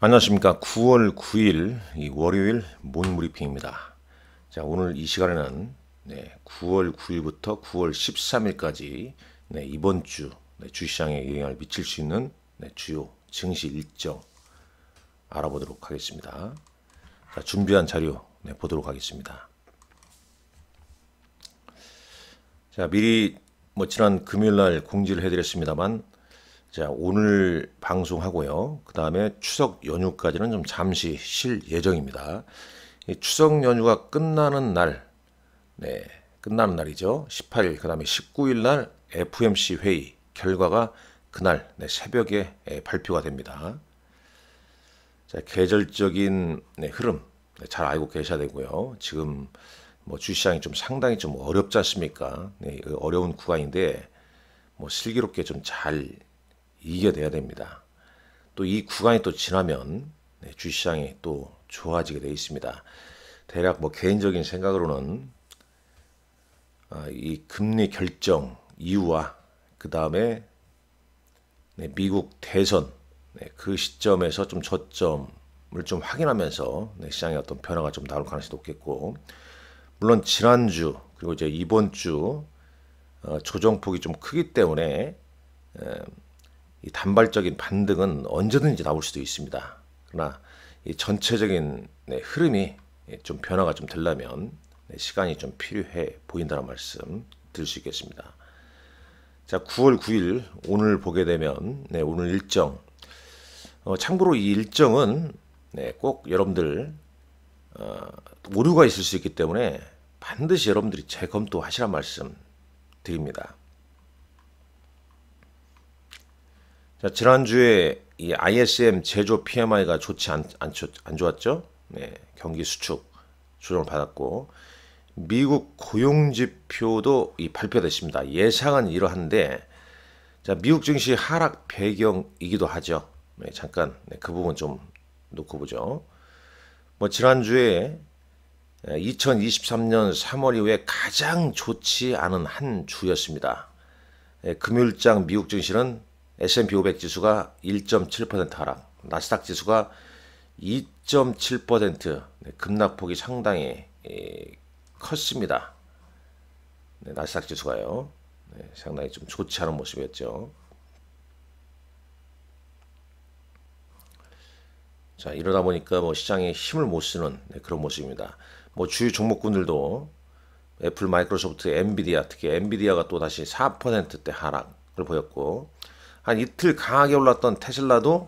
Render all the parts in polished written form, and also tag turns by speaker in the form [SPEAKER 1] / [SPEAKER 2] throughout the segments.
[SPEAKER 1] 안녕하십니까. 9월 9일 이 월요일 모닝브리핑입니다. 자, 오늘 이 시간에는 9월 9일부터 9월 13일까지 이번 주 주시장에 영향을 미칠 수 있는 주요 증시 일정 알아보도록 하겠습니다. 자, 준비한 자료 보도록 하겠습니다. 자, 미리 지난 금요일 날 공지를 해드렸습니다만, 자, 오늘 방송하고요. 그 다음에 추석 연휴까지는 좀 잠시 쉴 예정입니다. 이 추석 연휴가 끝나는 날, 끝나는 날이죠. 18일, 그 다음에 19일 날 FOMC 회의 결과가 그날 새벽에 발표가 됩니다. 자, 계절적인 흐름 잘 알고 계셔야 되고요. 지금 주시장이 좀 상당히 좀 어렵지 않습니까? 어려운 구간인데 슬기롭게 좀 잘 이겨내야 됩니다. 또 이 구간이 또 지나면 주시장이 또 좋아지게 되어 있습니다. 대략 개인적인 생각으로는 이 금리 결정 이후와 그 다음에 미국 대선 그 시점에서 좀 저점을 좀 확인하면서 시장의 어떤 변화가 좀 나올 가능성이 높겠고, 물론 지난주 그리고 이제 이번 주 조정폭이 좀 크기 때문에 이 단발적인 반등은 언제든지 나올 수도 있습니다. 그러나 이 전체적인 흐름이 좀 변화가 좀 되려면 시간이 좀 필요해 보인다는 말씀 드릴 수 있겠습니다. 자, 9월 9일 오늘 보게 되면 오늘 일정, 참고로 이 일정은 꼭 여러분들 오류가 있을 수 있기 때문에 반드시 여러분들이 재검토하시란 말씀 드립니다. 자, 지난주에 이 ISM 제조 PMI가 좋지 안 좋았죠? 경기 수축 조정을 받았고, 미국 고용지표도 발표됐습니다. 예상은 이러한데, 자, 미국 증시 하락 배경이기도 하죠. 잠깐 그 부분 좀 놓고 보죠. 지난주에 2023년 3월 이후에 가장 좋지 않은 한 주였습니다. 금요일장 미국 증시는 S&P 500 지수가 1.7% 하락, 나스닥 지수가 2.7% 급락폭이 상당히 컸습니다. 나스닥 지수가요. 상당히 좀 좋지 않은 모습이었죠. 자, 이러다 보니까 시장에 힘을 못 쓰는 그런 모습입니다. 주요 종목군들도 애플, 마이크로소프트, 엔비디아, 특히 엔비디아가 또 다시 4%대 하락을 보였고, 한 이틀 강하게 올랐던 테슬라도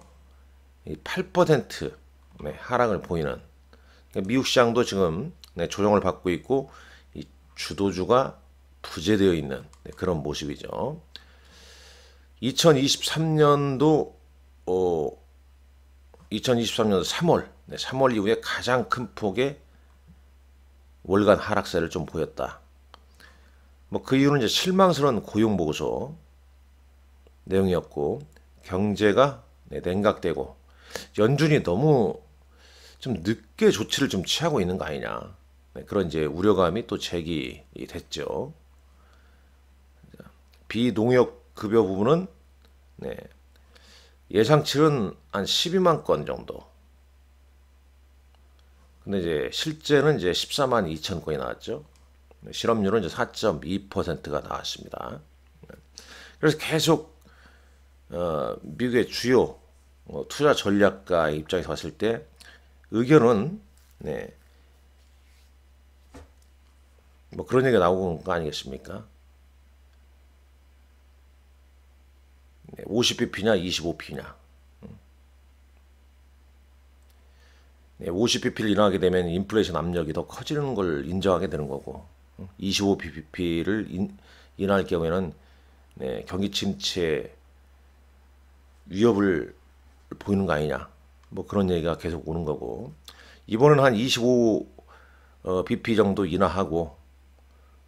[SPEAKER 1] 8% 하락을 보이는, 미국 시장도 지금 조정을 받고 있고 이 주도주가 부재되어 있는 그런 모습이죠. 2023년도 3월 이후에 가장 큰 폭의 월간 하락세를 좀 보였다. 그 이유는 이제 실망스러운 고용 보고서 내용이었고, 경제가 냉각되고 연준이 너무 좀 늦게 조치를 좀 취하고 있는 거 아니냐, 그런 이제 우려감이 또 제기됐죠. 비농협 급여 부분은 예상치는 한 12만 건 정도. 근데 이제 실제는 이제 14만 2천 건이 나왔죠. 실업률은 이제 4.2%가 나왔습니다. 그래서 계속 미국의 주요 투자 전략가 입장에서 봤을 때 의견은 그런 얘기가 나오는 거 아니겠습니까? 50bp냐 25bp냐. 50bp를 인하하게 되면 인플레이션 압력이 더 커지는 걸 인정하게 되는 거고, 25bp를 인하할 경우에는 경기 침체 위협을 보이는 거 아니냐, 그런 얘기가 계속 오는 거고, 이번에는 한 25bp 정도 인하하고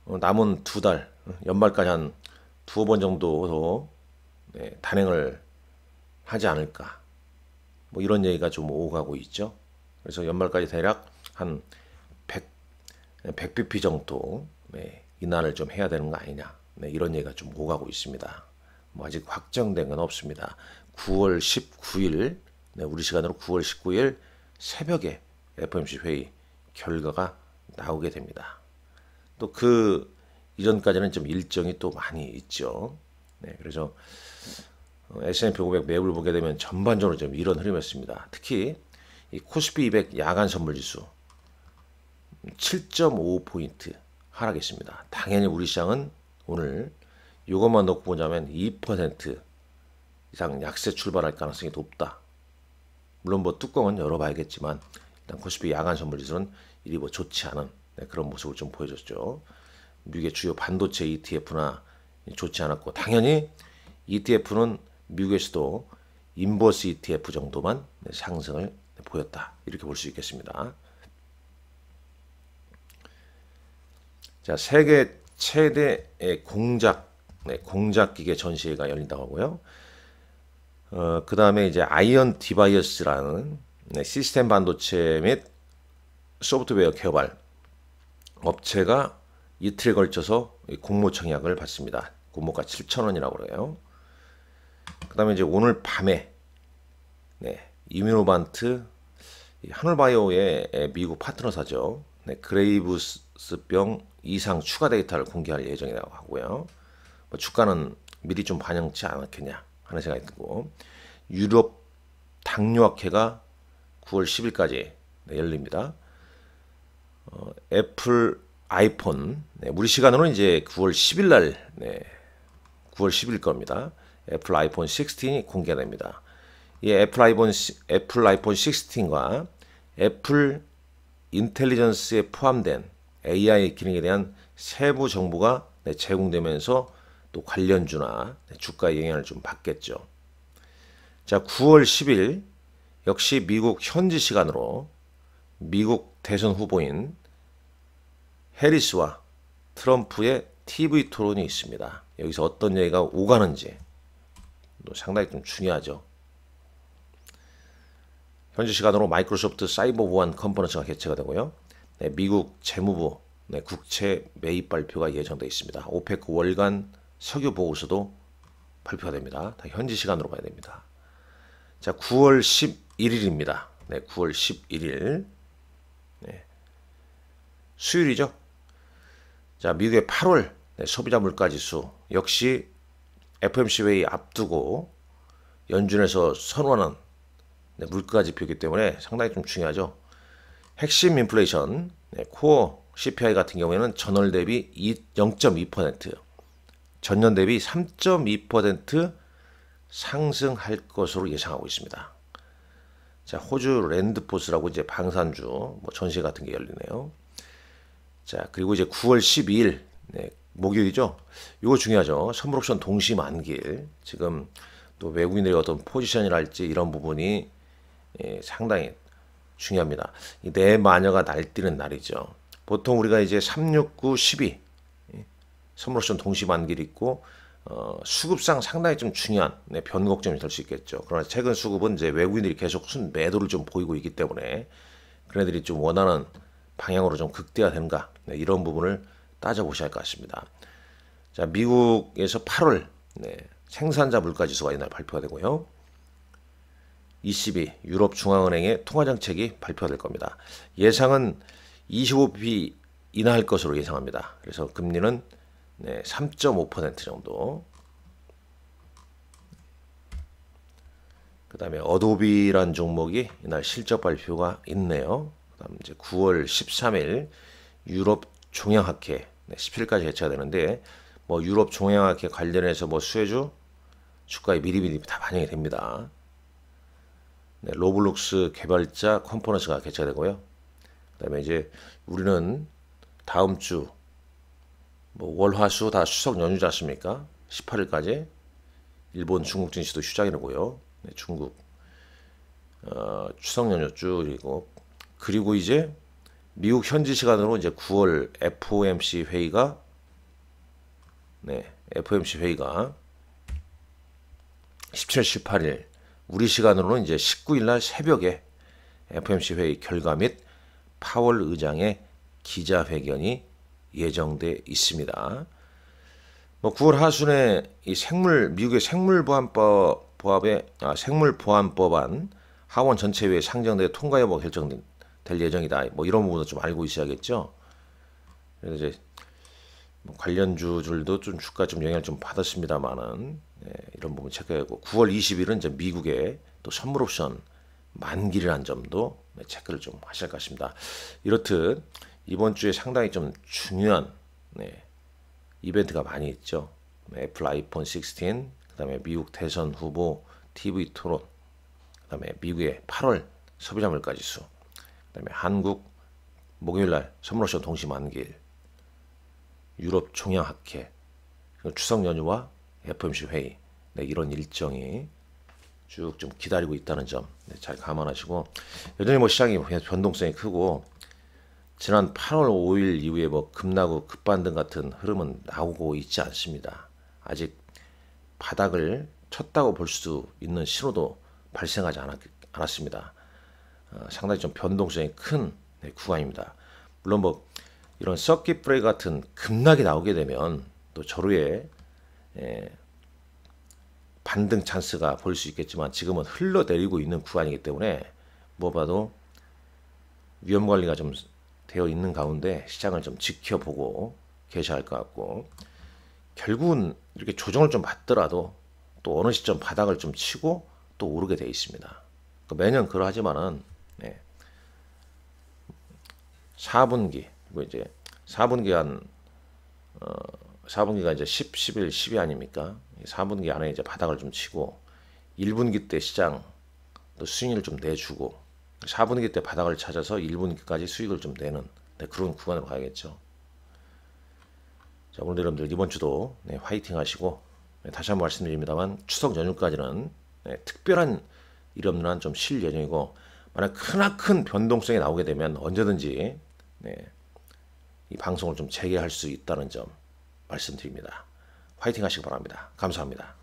[SPEAKER 1] 남은 두 달, 연말까지 한 두어 번 정도 더 단행을 하지 않을까, 이런 얘기가 좀 오가고 있죠. 그래서 연말까지 대략 한 100bp 정도 인하를 좀 해야 되는 거 아니냐, 이런 얘기가 좀 오가고 있습니다. 아직 확정된 건 없습니다. 9월 19일 네, 우리 시간으로 9월 19일 새벽에 FOMC 회의 결과가 나오게 됩니다. 또 그 이전까지는 좀 일정이 또 많이 있죠. 네, 그래서 S&P 500 매물 보게 되면 전반적으로 좀 이런 흐름이었습니다. 특히 이 코스피 200 야간 선물 지수 7.5포인트 하락했습니다. 당연히 우리 시장은 오늘 이것만 놓고 보자면 2% 이상 약세 출발할 가능성이 높다. 물론 뭐 뚜껑은 열어봐야겠지만 일단 코스피 야간 선물 지수는 일이 뭐 좋지 않은 그런 모습을 좀 보여줬죠. 미국의 주요 반도체 ETF나 좋지 않았고 당연히 ETF는 미국에서도 인버스 ETF 정도만 상승을 보였다. 이렇게 볼 수 있겠습니다. 자, 세계 최대의 공작기계 전시회가 열린다고 하고요. 그 다음에 이제 아이언 디바이어스라는 시스템 반도체 및 소프트웨어 개발 업체가 이틀에 걸쳐서 공모 청약을 받습니다. 공모가 7,000원이라고 그래요. 그 다음에 이제 오늘 밤에 이뮤노반트 하늘바이오의 미국 파트너사죠. 그레이브스병 이상 추가 데이터를 공개할 예정이라고 하고요. 뭐 주가는 미리 좀 반영치 않았겠냐 하는 생각이 들고 유럽 당뇨학회가 9월 10일까지 열립니다. 애플 아이폰 우리 시간으로는 이제 9월 10일 날 9월 10일 겁니다. 애플 아이폰 16이 공개됩니다. 이 애플 아이폰 16과 애플 인텔리전스에 포함된 AI 기능에 대한 세부 정보가 제공되면서 또 관련주나 주가의 영향을 좀 받겠죠. 자, 9월 10일 역시 미국 현지 시간으로 미국 대선 후보인 해리스와 트럼프의 TV 토론이 있습니다. 여기서 어떤 얘기가 오가는지 상당히 좀 중요하죠. 현지 시간으로 마이크로소프트 사이버 보안 컨퍼런스가 개최가 되고요. 미국 재무부 국채 매입 발표가 예정되어 있습니다. 오페크 월간 석유 보고서도 발표가 됩니다. 다 현지 시간으로 봐야 됩니다. 자, 9월 11일입니다. 9월 11일 수요일이죠. 자, 미국의 8월 소비자 물가지수 역시 FOMC 회의 앞두고 연준에서 선언한 물가 지표이기 때문에 상당히 좀 중요하죠. 핵심 인플레이션 코어 CPI 같은 경우에는 전월 대비 0.2%, 전년 대비 3.2% 상승할 것으로 예상하고 있습니다. 자, 호주 랜드포스라고 이제 방산주 뭐 전시회 같은 게 열리네요. 자, 그리고 이제 9월 12일 목요일이죠. 이거 중요하죠. 선물 옵션 동시 만기일. 지금 또 외국인들의 어떤 포지션이랄지 이런 부분이 상당히 중요합니다. 내 마녀가 날뛰는 날이죠. 보통 우리가 이제 369, 12 선물 옵션 동시 만기일 있고 수급상 상당히 좀 중요한 변곡점이 될 수 있겠죠. 그러나 최근 수급은 이제 외국인들이 계속 순매도를 좀 보이고 있기 때문에 그네들이 좀 원하는 방향으로 좀 극대화되는가 이런 부분을 따져보셔야 할 것 같습니다. 자, 미국에서 8월 생산자 물가지수가 이날 발표가 되고요. ECB 유럽 중앙은행의 통화정책이 발표가 될 겁니다. 예상은 25bp 인하할 것으로 예상합니다. 그래서 금리는 3.5% 정도. 그 다음에 어도비란 종목이 이날 실적 발표가 있네요. 그다음 이제 9월 13일 유럽 종양학회 17일까지 개최가 되는데 뭐 유럽 종양학회 관련해서 뭐 수혜주 주가에 미리미리 다 반영이 됩니다. 로블록스 개발자 컨퍼런스가 개최가 되고요. 그다음에 이제 우리는 다음 주 뭐 월화수 다 추석 연휴지 않습니까? 18일까지 일본, 중국 증시도 휴장이고요. 중국 추석 연휴 쭉 그리고 이제 미국 현지 시간으로 이제 9월 FOMC 회의가 FOMC 회의가 17, 18일 우리 시간으로는 이제 19일 날 새벽에 FOMC 회의 결과 및 파월 의장의 기자회견이 예정돼 있습니다. 뭐 9월 하순에 이 미국의 생물보안법안 하원 전체회의 상정돼 통과 여부가 결정될 예정이다. 뭐 이런 부분도 좀 알고 있어야겠죠. 그래서 이제 뭐 관련주들도 좀 주가 좀 영향을 좀 받았습니다만은 이런 부분 체크하고 9월 20일은 이제 미국의 또 선물 옵션 만기라는 점도 체크를 좀 하실 것 같습니다. 이렇듯 이번 주에 상당히 좀 중요한 이벤트가 많이 있죠. 애플 아이폰 16, 그다음에 미국 대선 후보 TV 토론, 그다음에 미국의 8월 소비자 물가 지수, 그다음에 한국 목요일날 선물 옵션 동시 만기일, 유럽 총양 학회, 추석 연휴와 FOMC 회의, 이런 일정이 쭉 좀 기다리고 있다는 점 잘 감안하시고, 여전히 뭐 시장이 변동성이 크고 지난 8월 5일 이후에 뭐 급락후 급반등 같은 흐름은 나오고 있지 않습니다. 아직 바닥을 쳤다고 볼 수 있는 신호도 발생하지 않았습니다. 상당히 좀 변동성이 큰 구간입니다. 물론 뭐 이런 서킷 브레이크 같은 급락이 나오게 되면 또 저루에 반등 찬스가 보일 수 있겠지만 지금은 흘러내리고 있는 구간이기 때문에 뭐 봐도 위험 관리가 좀 되어 있는 가운데 시장을 좀 지켜보고 계셔야 할 것 같고, 결국은 이렇게 조정을 좀 받더라도 또 어느 시점 바닥을 좀 치고 또 오르게 되어 있습니다. 매년 그러하지만은 4분기 그리고 이제 4분기가 이제 10, 11, 12 아닙니까? 4분기 안에 이제 바닥을 좀 치고 1분기 때 시장 또 수익을 좀 내주고 4분기 때 바닥을 찾아서 1분기까지 수익을 좀 내는 그런 구간으로 가야겠죠. 자, 오늘 여러분들 이번 주도 화이팅 하시고, 다시 한번 말씀드립니다만 추석 연휴까지는 특별한 일 없는 한 좀 쉴 예정이고, 만약 크나큰 변동성이 나오게 되면 언제든지 이 방송을 좀 재개할 수 있다는 점 말씀드립니다. 화이팅 하시기 바랍니다. 감사합니다.